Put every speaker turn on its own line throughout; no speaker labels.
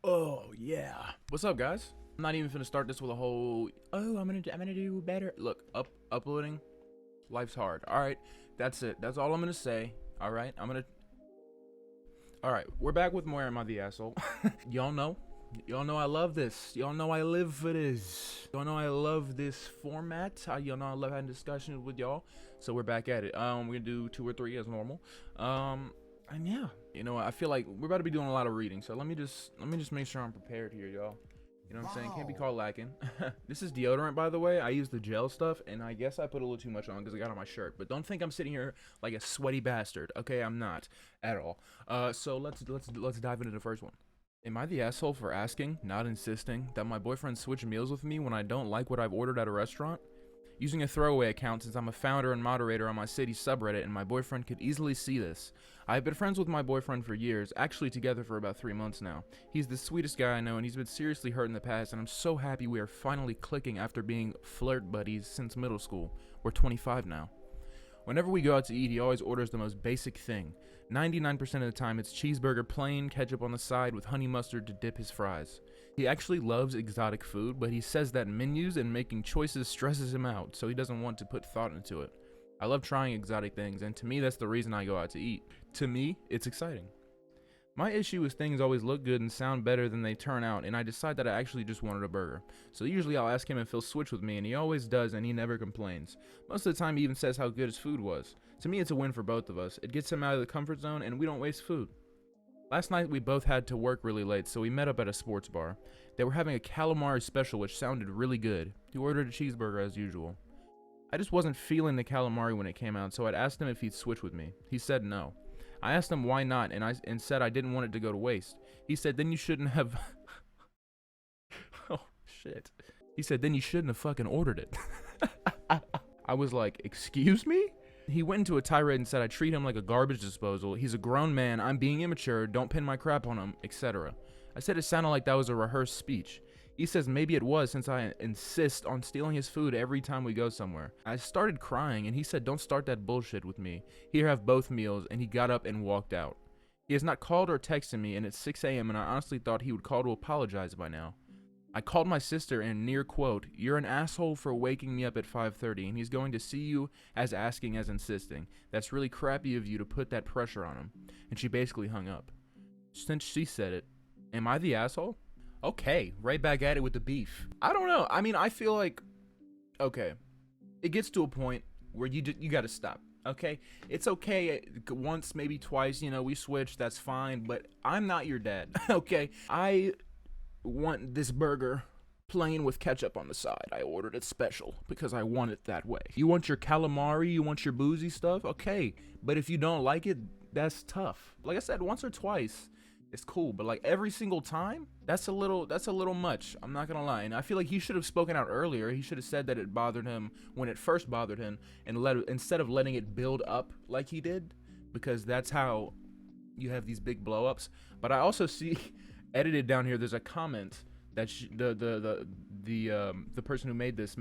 Oh yeah. What's up, guys? I'm not even gonna start this with a whole I'm gonna do better. Look, uploading. Life's hard. Alright. That's it. That's all I'm gonna say. Alright. Alright, we're back with more Am I the Asshole? Y'all know. Y'all know I love this. Y'all know I live for this. Y'all know I love this format. Y'all know I love having discussions with y'all. So we're back at it. We're gonna do 2 or 3 as normal. And yeah, I feel like we're about to be doing a lot of reading. So let me just make sure I'm prepared here, y'all. You know what I'm saying? Can't be caught lacking. This is deodorant, by the way. I use the gel stuff, and I guess I put a little too much on because I got on my shirt. But don't think I'm sitting here like a sweaty bastard. Okay, I'm not at all. So let's dive into the first one. Am I the asshole for asking, not insisting, that my boyfriend switch meals with me when I don't like what I've ordered at a restaurant? Using a throwaway account since I'm a founder and moderator on my city subreddit and my boyfriend could easily see this. I've been friends with my boyfriend for years, actually together for about 3 months now. He's the sweetest guy I know and he's been seriously hurt in the past and I'm so happy we are finally clicking after being flirt buddies since middle school. We're 25 now. Whenever we go out to eat, he always orders the most basic thing. 99% of the time it's cheeseburger plain, ketchup on the side with honey mustard to dip his fries. He actually loves exotic food, but he says that menus and making choices stresses him out, so he doesn't want to put thought into it. I love trying exotic things, and to me that's the reason I go out to eat. To me, it's exciting. My issue is things always look good and sound better than they turn out, and I decide that I actually just wanted a burger. So usually I'll ask him if he'll switch with me, and he always does, and he never complains. Most of the time he even says how good his food was. To me it's a win for both of us. It gets him out of the comfort zone, and we don't waste food. Last night we both had to work really late, so we met up at a sports bar. They were having a calamari special which sounded really good. He ordered a cheeseburger as usual. I just wasn't feeling the calamari when it came out, so I'd asked him if he'd switch with me. He said no. I asked him why not, and said I didn't want it to go to waste. He said then you shouldn't have oh shit. He said then you shouldn't have fucking ordered it. I was like, excuse me? He went into a tirade and said I treat him like a garbage disposal. He's a grown man, I'm being immature, don't pin my crap on him, etc. I said it sounded like that was a rehearsed speech. He says maybe it was since I insist on stealing his food every time we go somewhere. I started crying and he said don't start that bullshit with me. Here have both meals, and he got up and walked out. He has not called or texted me, and it's 6 a.m. and I honestly thought he would call to apologize by now. I called my sister and near quote, "You're an asshole for waking me up at 5:30 and he's going to see you as asking as insisting. That's really crappy of you to put that pressure on him." And she basically hung up. Since she said it, am I the asshole? Okay, right back at it with the beef. I don't know. I mean, I feel like, okay, it gets to a point where you gotta stop. Okay, it's okay once, maybe twice. We switch. That's fine. But I'm not your dad. Okay, I want this burger plain with ketchup on the side. I ordered it special because I want it that way. You want your calamari, you want your boozy stuff, okay, but if you don't like it, that's tough. Like I said, once or twice it's cool, but like every single time, that's a little much. I'm not gonna lie. And I feel like he should have spoken out earlier. He should have said that it bothered him when it first bothered him, and instead of letting it build up like he did, because that's how you have these big blow ups. But I also see edited down here, there's a comment that the person who made this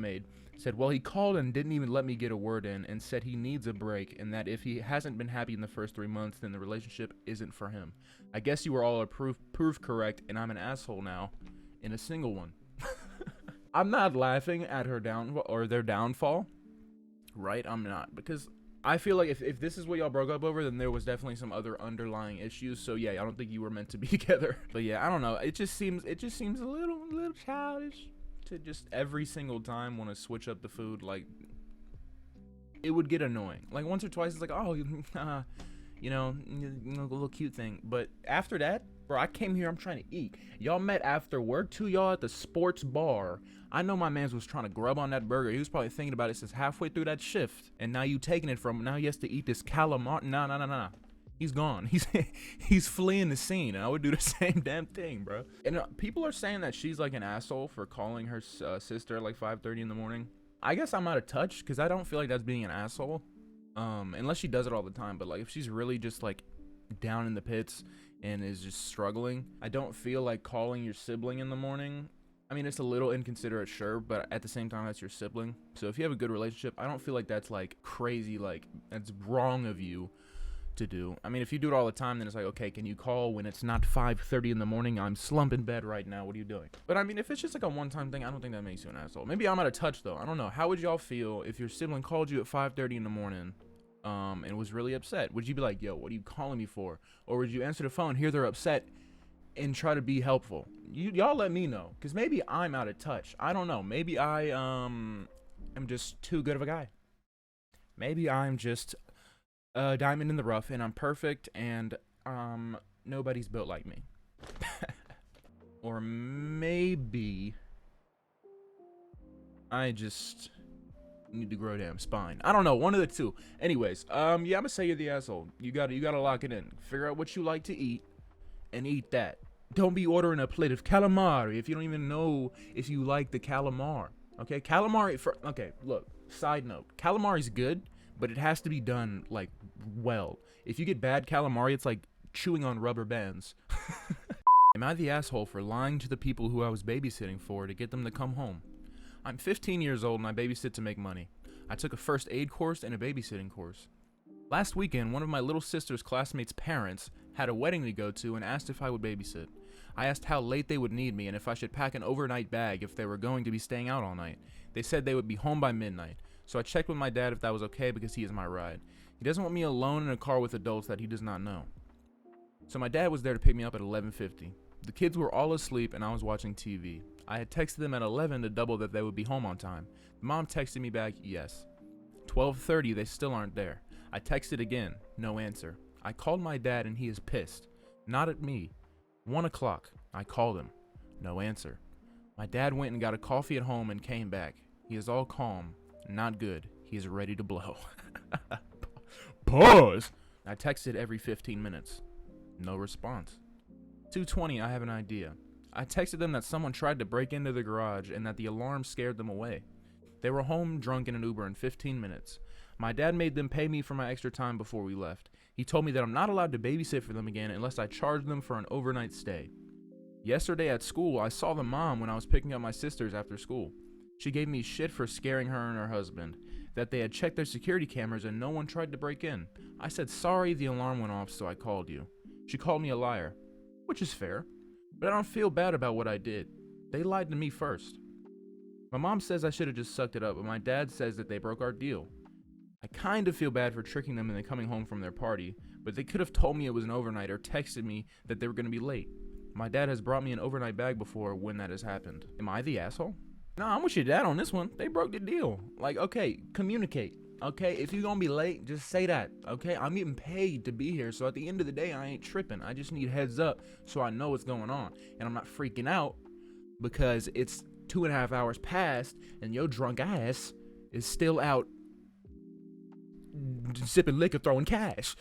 said, well, he called and didn't even let me get a word in and said he needs a break and that if he hasn't been happy in the first 3 months, then the relationship isn't for him. I guess you were all proof correct, and I'm an asshole now in a single one. I'm not laughing at her their downfall, right? I'm not, because I feel like if this is what y'all broke up over, then there was definitely some other underlying issues. So yeah, I don't think you were meant to be together. But yeah, I don't know. It just seems a little childish to just every single time want to switch up the food. Like, it would get annoying. Like once or twice, it's like, oh, a little cute thing. But after that, bro, I came here, I'm trying to eat. Y'all met after work too, y'all at the sports bar. I know my mans was trying to grub on that burger. He was probably thinking about it since halfway through that shift. And now you taking it from him. Now he has to eat this calamari. Nah. He's gone. He's fleeing the scene. And I would do the same damn thing, bro. And people are saying that she's like an asshole for calling her sister at like 5:30 in the morning. I guess I'm out of touch because I don't feel like that's being an asshole. Unless she does it all the time. But like if she's really just like down in the pits and is just struggling, I don't feel like calling your sibling in the morning. I mean, it's a little inconsiderate, sure, but at the same time, that's your sibling. So if you have a good relationship, I don't feel like that's like crazy, like that's wrong of you to do. I mean, if you do it all the time, then it's like, okay, can you call when it's not 5:30 in the morning? I'm slumped in bed right now. What are you doing? But I mean, if it's just like a one-time thing, I don't think that makes you an asshole. Maybe I'm out of touch though. I don't know. How would y'all feel if your sibling called you at 5:30 in the morning, and was really upset? Would you be like, yo, what are you calling me for? Or would you answer the phone, hear they're upset, and try to be helpful? Y'all let me know, because maybe I'm out of touch. I don't know. Maybe I am just too good of a guy. Maybe I'm just a diamond in the rough, and I'm perfect, and nobody's built like me. Or maybe I just need to grow a damn spine. I don't know, one of the two. Anyways, yeah, I'm gonna say you're the asshole. You gotta lock it in. Figure out what you like to eat and eat that. Don't be ordering a plate of calamari if you don't even know if you like the calamari. Okay, calamari okay, look, side note, calamari's good, but it has to be done like well. If you get bad calamari, it's like chewing on rubber bands. Am I the asshole for lying to the people who I was babysitting for to get them to come home? I'm 15 years old and I babysit to make money. I took a first aid course and a babysitting course. Last weekend, one of my little sister's classmates' parents had a wedding to go to and asked if I would babysit. I asked how late they would need me and if I should pack an overnight bag if they were going to be staying out all night. They said they would be home by midnight, so I checked with my dad if that was okay because he is my ride. He doesn't want me alone in a car with adults that he does not know. So my dad was there to pick me up at 11:50. The kids were all asleep and I was watching TV. I had texted them at 11 to double that they would be home on time. The mom texted me back, yes. 12:30, they still aren't there. I texted again, no answer. I called my dad and he is pissed. Not at me. 1 o'clock, I called him. No answer. My dad went and got a coffee at home and came back. He is all calm. Not good. He is ready to blow. Pause. I texted every 15 minutes. No response. 2:20, I have an idea. I texted them that someone tried to break into the garage and that the alarm scared them away. They were home drunk in an Uber in 15 minutes. My dad made them pay me for my extra time before we left. He told me that I'm not allowed to babysit for them again unless I charge them for an overnight stay. Yesterday at school, I saw the mom when I was picking up my sisters after school. She gave me shit for scaring her and her husband, that they had checked their security cameras and no one tried to break in. I said sorry the alarm went off, so I called you. She called me a liar, which is fair, but I don't feel bad about what I did. They lied to me first. My mom says I should have just sucked it up, but my dad says that they broke our deal. I kind of feel bad for tricking them into coming home from their party, but they could have told me it was an overnight or texted me that they were going to be late. My dad has brought me an overnight bag before when that has happened. Am I the asshole? No, I'm with your dad on this one. They broke the deal. Like, okay, communicate. Okay, if you're going to be late, just say that. Okay, I'm getting paid to be here, so at the end of the day, I ain't tripping. I just need heads up so I know what's going on. And I'm not freaking out because it's 2.5 hours past and your drunk ass is still out sipping liquor, throwing cash.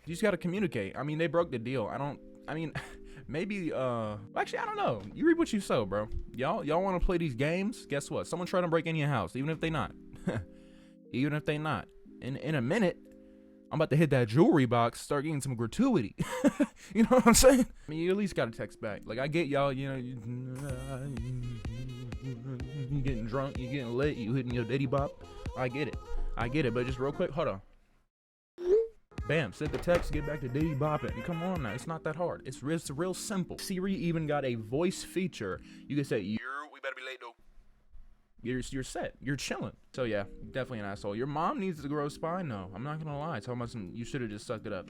You just got to communicate. I mean, they broke the deal. Maybe, actually, I don't know. You reap what you sow, bro. Y'all want to play these games? Guess what? Someone trying to break into your house, even if they not. Even if they not. In a minute, I'm about to hit that jewelry box, start getting some gratuity. You know what I'm saying? I mean, you at least got to text back. Like, I get y'all, you know, you getting drunk, you getting lit, you hitting your diddy bop. I get it, but just real quick, hold on. Bam, send the text, get back to diddy bopping. Come on now, it's not that hard. It's real simple. Siri even got a voice feature. You can say, we better be late though. You're set. You're chilling. So yeah, definitely an asshole. Your mom needs to grow a spine though. I'm not gonna lie. Tell me you should have just sucked it up.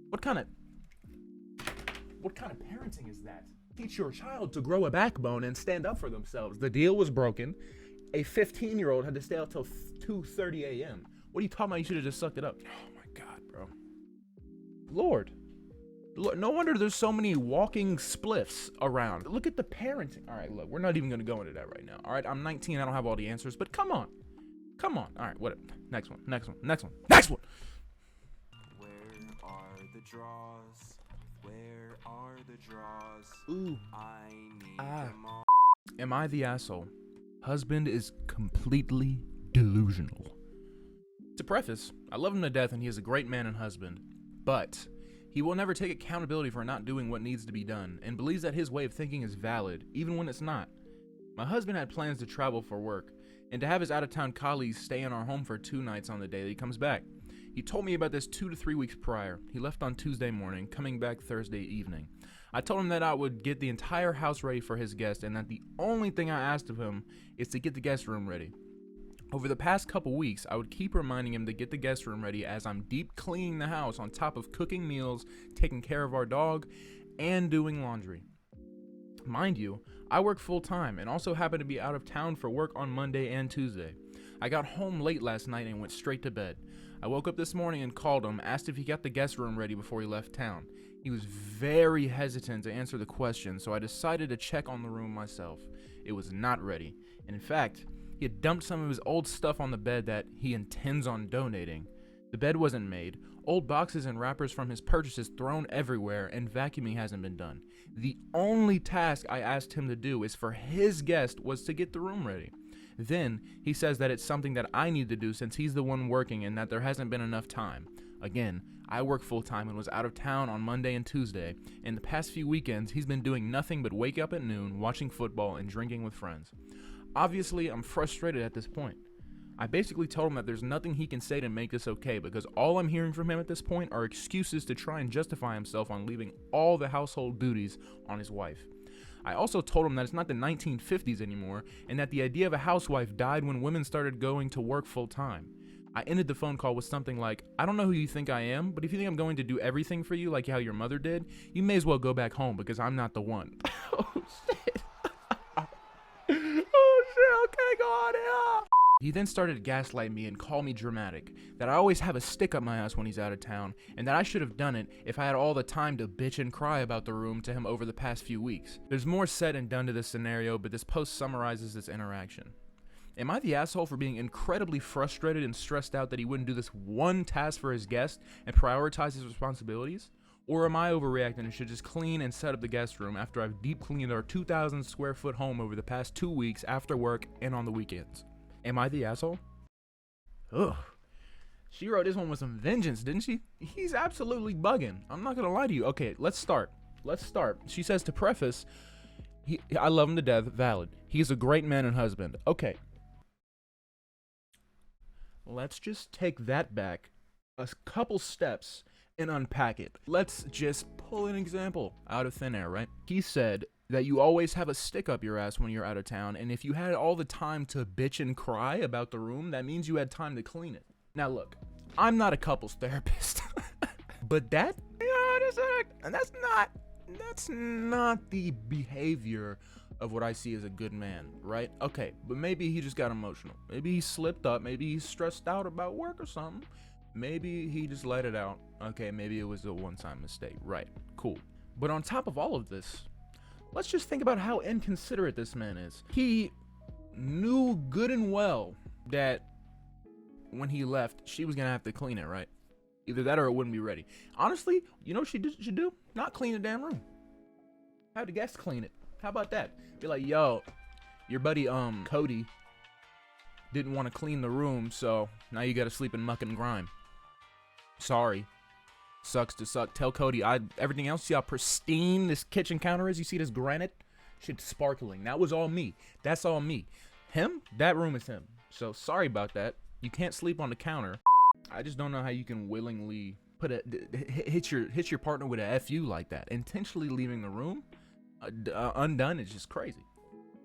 What kind of parenting is that? Teach your child to grow a backbone and stand up for themselves. The deal was broken. A 15-year-old had to stay out till 2:30 a.m. What are you talking about? You should have just sucked it up. Oh my God, bro. Lord, no wonder there's so many walking spliffs around. Look at the parenting. All right, look, we're not even going to go into that right now. All right, I'm 19. I don't have all the answers, but come on. All right, what? Next one.
Where are the draws? Where are the draws?
Ooh.
I need them all.
Am I the asshole? Husband is completely delusional. To preface, I love him to death and he is a great man and husband, but he will never take accountability for not doing what needs to be done and believes that his way of thinking is valid, even when it's not. My husband had plans to travel for work and to have his out-of-town colleagues stay in our home for 2 nights on the day that he comes back. He told me about this 2 to 3 weeks prior. He left on Tuesday morning, coming back Thursday evening. I told him that I would get the entire house ready for his guest and that the only thing I asked of him is to get the guest room ready. Over the past couple weeks, I would keep reminding him to get the guest room ready as I'm deep cleaning the house on top of cooking meals, taking care of our dog, and doing laundry. Mind you, I work full time and also happen to be out of town for work on Monday and Tuesday. I got home late last night and went straight to bed. I woke up this morning and called him, asked if he got the guest room ready before he left town. He was very hesitant to answer the question, so I decided to check on the room myself. It was not ready, and in fact, he had dumped some of his old stuff on the bed that he intends on donating. The bed wasn't made, old boxes and wrappers from his purchases thrown everywhere, and vacuuming hasn't been done. The only task I asked him to do is for his guest was to get the room ready. Then, he says that it's something that I need to do since he's the one working and that there hasn't been enough time. Again, I work full time and was out of town on Monday and Tuesday. In the past few weekends, he's been doing nothing but wake up at noon, watching football, and drinking with friends. Obviously, I'm frustrated at this point. I basically told him that there's nothing he can say to make this okay because all I'm hearing from him at this point are excuses to try and justify himself on leaving all the household duties on his wife. I also told him that it's not the 1950s anymore and that the idea of a housewife died when women started going to work full time. I ended the phone call with something like, I don't know who you think I am, but if you think I'm going to do everything for you like how your mother did, you may as well go back home because I'm not the one. Oh shit. Oh shit, okay, go on, yeah. He then started to gaslight me and call me dramatic, that I always have a stick up my ass when he's out of town, and that I should have done it if I had all the time to bitch and cry about the room to him over the past few weeks. There's more said and done to this scenario, but this post summarizes this interaction. Am I the asshole for being incredibly frustrated and stressed out that he wouldn't do this one task for his guest and prioritize his responsibilities? Or am I overreacting and should just clean and set up the guest room after I've deep cleaned our 2,000 square foot home over the past 2 weeks after work and on the weekends? Am I the asshole? Ugh. She wrote this one with some vengeance, didn't she? He's absolutely bugging. I'm not gonna lie to you. Okay, let's start. She says to preface, I love him to death, valid. He's a great man and husband. Okay. Let's just take that back a couple steps and unpack it. Let's just pull an example out of thin air, right? He said that you always have a stick up your ass when you're out of town, and if you had all the time to bitch and cry about the room, that means you had time to clean it. Now look, I'm not a couples therapist, but that's not the behavior of what I see as a good man, right? Okay, but maybe he just got emotional. Maybe he slipped up. Maybe he's stressed out about work or something. Maybe he just let it out. Okay, maybe it was a one-time mistake. Right, cool. But on top of all of this, let's just think about how inconsiderate this man is. He knew good and well that when he left, she was gonna have to clean it, right? Either that or it wouldn't be ready. Honestly, you know what she should do? Not clean the damn room. Have the guests clean it. How about that? Be like, yo, your buddy, Cody didn't want to clean the room, so now you gotta sleep in muck and grime. Sorry. Sucks to suck. Tell Cody, everything else, see how pristine this kitchen counter is? You see this granite? Shit's sparkling. That was all me. That's all me. Him? That room is him. So sorry about that. You can't sleep on the counter. I just don't know how you can willingly hit your partner with a FU like that. Intentionally leaving the room undone is just crazy.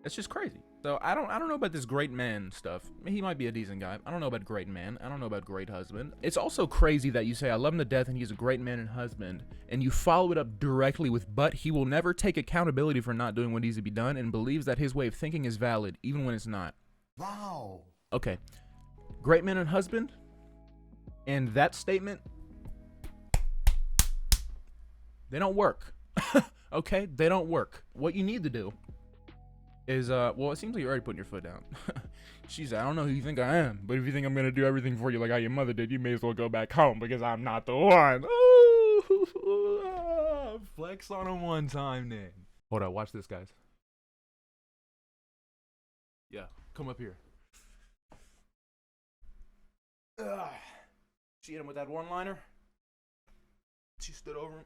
It's just crazy. So I don't know about this great man stuff. He might be a decent guy. I don't know about great man. I don't know about great husband. It's also crazy that you say I love him to death and he's a great man and husband, and you follow it up directly with but he will never take accountability for not doing what needs to be done and believes that his way of thinking is valid even when it's not.
Wow.
Okay. Great man and husband, and that statement, they don't work. Okay? They don't work. What you need to do is, well, it seems like you're already putting your foot down. She said, I don't know who you think I am, but if you think I'm gonna do everything for you like how your mother did, you may as well go back home because I'm not the one. Ooh, flex on him one time then. Hold on, watch this, guys. Yeah, come up here. She hit him with that one-liner. She stood over him.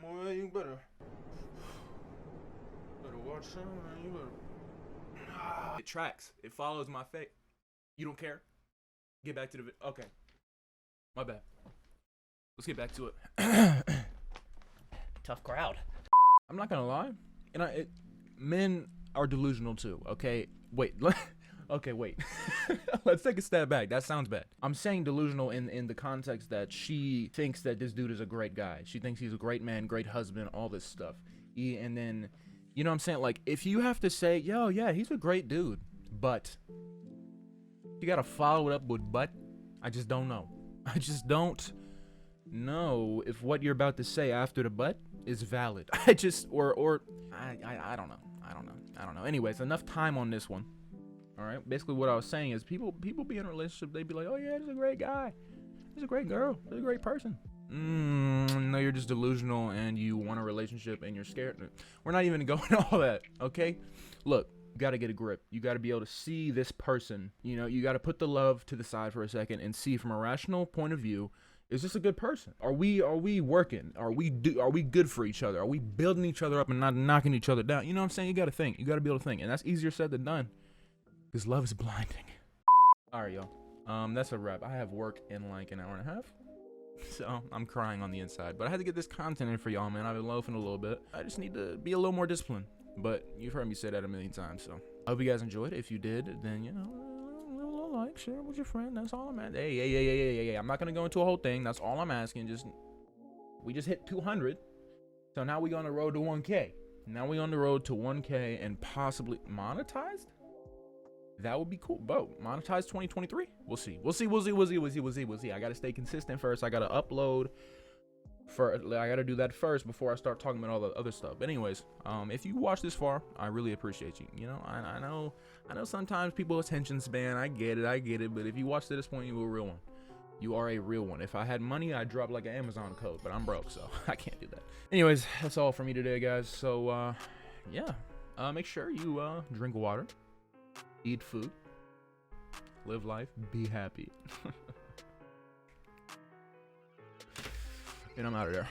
Well, you better watch him. You better. It tracks. It follows my fate. You don't care? Get back to the okay. My bad. Let's get back to it.
Tough crowd.
I'm not gonna lie, men are delusional too. Okay, wait. Okay, wait. Let's take a step back. That sounds bad. I'm saying delusional in the context that she thinks that this dude is a great guy. She thinks he's a great man, great husband, all this stuff. And then, you know what I'm saying? Like, if you have to say, yo, yeah, he's a great dude, but you gotta follow it up with but, I just don't know. I just don't know if what you're about to say after the but is valid. I don't know. I don't know. Anyways, enough time on this one. All right. Basically, what I was saying is people be in a relationship. They be like, oh yeah, he's a great guy. He's a great girl. He's a great person. No, you're just delusional and you want a relationship and you're scared. We're not even going to all that. Okay. Look, you got to get a grip. You got to be able to see this person. You know, you got to put the love to the side for a second and see from a rational point of view. Is this a good person? Are we working? Are we good for each other? Are we building each other up and not knocking each other down? You know what I'm saying? You got to think. You got to be able to think. And that's easier said than done. Because love is blinding. All right, y'all. That's a wrap. I have work in like an hour and a half. So I'm crying on the inside. But I had to get this content in for y'all, man. I've been loafing a little bit. I just need to be a little more disciplined. But you've heard me say that a million times. So I hope you guys enjoyed. If you did, then, you know, like, share it with your friend. That's all I'm asking. Hey. I'm not going to go into a whole thing. That's all I'm asking. We just hit 200. So now we on the road to 1K. Now we on the road to 1K and possibly monetized? That would be cool. Bro, monetize 2023? We'll see. I got to stay consistent first. I got to upload. I got to do that first before I start talking about all the other stuff. But anyways, if you watch this far, I really appreciate you. You know, I know sometimes people attention span. I get it. But if you watch to this point, you're a real one. You are a real one. If I had money, I'd drop like an Amazon code, but I'm broke, so I can't do that. Anyways, that's all for me today, guys. So, yeah, make sure you drink water, eat food, live life, be happy. And I'm out of there.